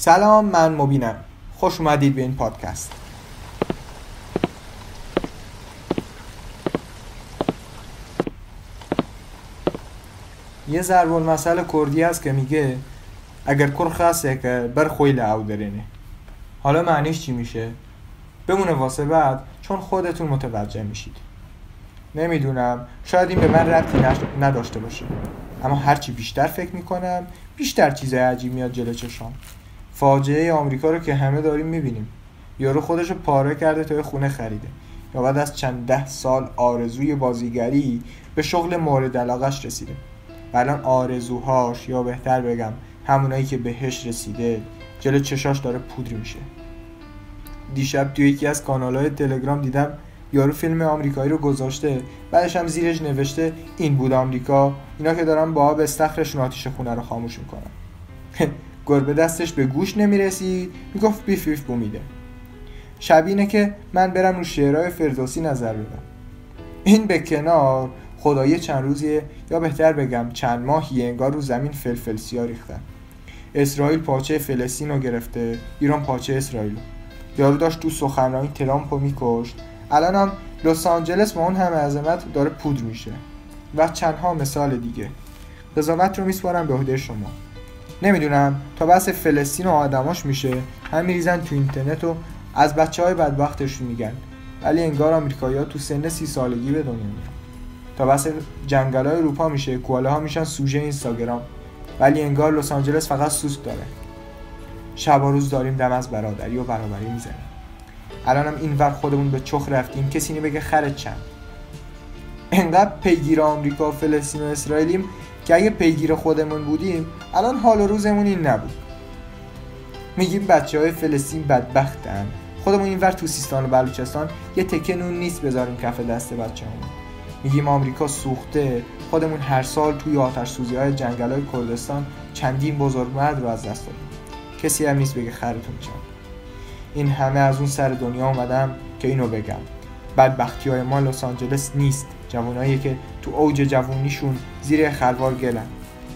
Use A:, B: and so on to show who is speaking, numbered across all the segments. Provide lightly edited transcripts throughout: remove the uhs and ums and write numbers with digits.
A: سلام، من مبینم. خوش اومدید به این پادکست. یه ضرب المثل کردی هست که میگه اگر کرخ هسته که بر خویل او درینه. حالا معنیش چی میشه؟ بمونه واسه بعد، چون خودتون متوجه میشید. نمیدونم، شاید این به من ربطی نداشته باشه، اما هرچی بیشتر فکر میکنم بیشتر چیزای عجیب میاد جلو چشام. فاجعه آمریکا رو که همه داریم میبینیم. یارو خودشو پاره کرده تا خونه خریده، یا بعد از چند 10 سال آرزوی بازیگری به شغل مورد علاقش رسیده. الان آرزوهاش، یا بهتر بگم همونایی که بهش رسیده، جلو چشاش داره پودر میشه. دیشب توی یکی از کانال‌های تلگرام دیدم یارو فیلم آمریکایی رو گذاشته، بعدش هم زیرش نوشته این بود آمریکا، اینا که دارن با آب استخرشون آتیش خونه رو خاموش میکنن. گربه دستش به گوش نمیرسید، میگفت بیف بیف بومیده. شبینه که من برم رو شعرهای فردوسی نظر بدم. این به کنار، خدایی چند روزیه، یا بهتر بگم چند ماهیه، انگار رو زمین فلفل سیاه ریختن. اسرائیل پاچه فلسطین رو گرفته، ایران پاچه اسرائیل. یارو داشت تو سخنرانی ترامپ رو میکشت، الان هم لس آنجلس با اون همه عظمت داره پودر میشه. و چندها مثال دیگه. قضاوت رو میسپارم به عهده شما. نمیدونم تا بحث فلسطین و آدماش میشه هم میریزن تو اینترنت و از بچهای بدبختش میگن، ولی انگار آمریکایی‌ها تو سن 30 سالگی به دنیا میان. تا بحث جنگل‌های اروپا میشه کوالاها میشن سوژه اینستاگرام، ولی انگار لس آنجلس فقط سوسک داره. شب و روز داریم دم از برادری و برابری میزنیم. الانم اینور خودمون به چخ رفتیم، کسی بگه خرت چند. انقدر پیگیر آمریکا و فلسطین و اسرائیلیم که اگه پیگیر خودمون بودیم الان حال و روزمون این نبود. میگیم بچه‌های فلسطین بدبختن، خودمون اینور تو سیستان و بلوچستان یه تکه نون نیست بذاریم کف دست بچه‌مون. میگیم آمریکا سوخته، خودمون هر سال توی آتش سوزی‌های جنگل‌های کردستان چندین بزرگمرد رو از دست دادیم. کسی هم نیست بگه خرتون چند. این همه از اون سر دنیا اومدم که اینو بگم. بدبختی‌های ما لس آنجلس نیست، جوانایی که تو اوج جوونیشون زیر خروار گلن.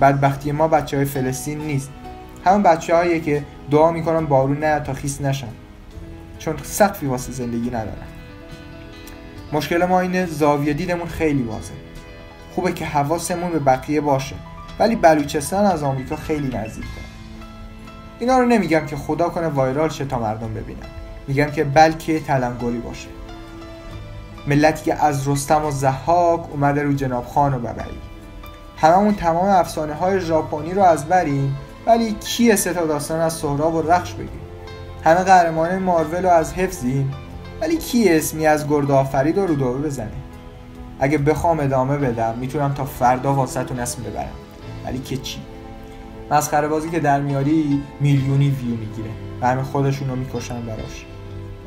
A: بدبختی ما بچه‌های فلسطین نیست، همون بچه‌هایی که دعا میکنن بارون نیاد تا خیس نشن، چون سقفی واسه زندگی ندارن. مشکل ما اینه زاویه دیدمون خیلی واضحه. خوبه که حواسمون به بقیه باشه، ولی بلوچستان از آمریکا خیلی نزدیکه. اینا رو نمیگم که خدا کنه وایرال شه تا مردم ببینن، میگم که بلکه تلنگری باشه. ملتی که از رستم و ضحاک اومده رو جناب خان و ببری. هممون تمام افسانه های ژاپنی رو از بریم، ولی کی 3 تا داستان از سهراب و رخش بگیم؟ همه قهرمان مارول رو از حفظیم، ولی کی اسمی از گرد آفرید رو دور بزنه؟ اگه بخوام ادامه بدم میتونم تا فردا واسهتون اسم ببرم، ولی که چی؟ مسخره بازی که در میاری میلیونی ویو میگیره و همه خودشون رو میکشن براش،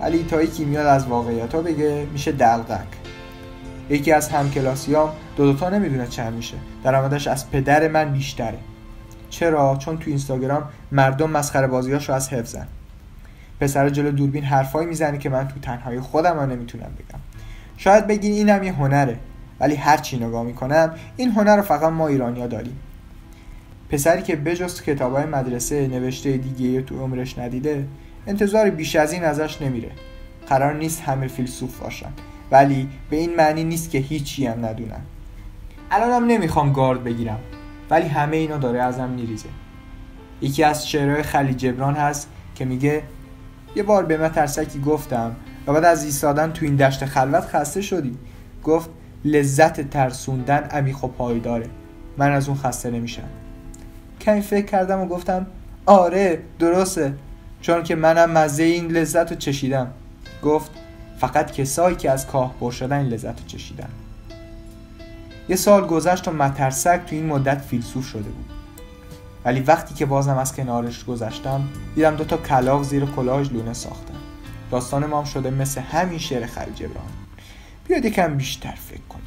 A: ولی تا یکی میاد از واقعیتا بگه میشه دلقک. یکی از همکلاسیام دو تا نمیدونه چند میشه، درآمدش از پدر من بیشتره. چرا؟ چون تو اینستاگرام مردم مسخره بازیاشو از حفظن. پسر جلو دوربین حرفایی میزنه که من تو تنهایی خودم هم نمیتونم بگم. شاید بگین اینم یه هنره، ولی هر چی نگاه میکنم این هنر رو فقط ما ایرانی‌ها داریم. پسری که بجز کتابای مدرسه نوشته دیگه تو عمرش ندیده، انتظار بیش از این ازش نمیره. قرار نیست همه فیلسوف باشن، ولی به این معنی نیست که هیچی هم ندونن. الانم نمیخوام گارد بگیرم، ولی همه اینا داره ازم میریزه. یکی از شعرهای خلیل جبران هست که میگه یه بار به مترسکی گفتم و بعد از ایستادن تو این دشت خلوت خسته شدی. گفت لذت ترسوندن عمیق و پایداره، من از اون خسته نمیشم. کمی فکر کردم و گفتم آره درسته، چون که منم مزه این لذت رو چشیدم. گفت فقط کسایی که از کاه پر شدن این لذت رو چشیدن. یه سال گذشت و مترسک تو این مدت فیلسوف شده بود، ولی وقتی که بازم از کنارش گذشتم دیدم 2 تا کلاغ زیر کلاهش لونه ساختن. داستان ما هم شده مثل همین شعر خلیل جبران. بیاید یکم بیشتر فکر کنیم.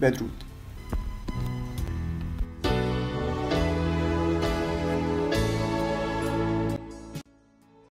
A: بدرود.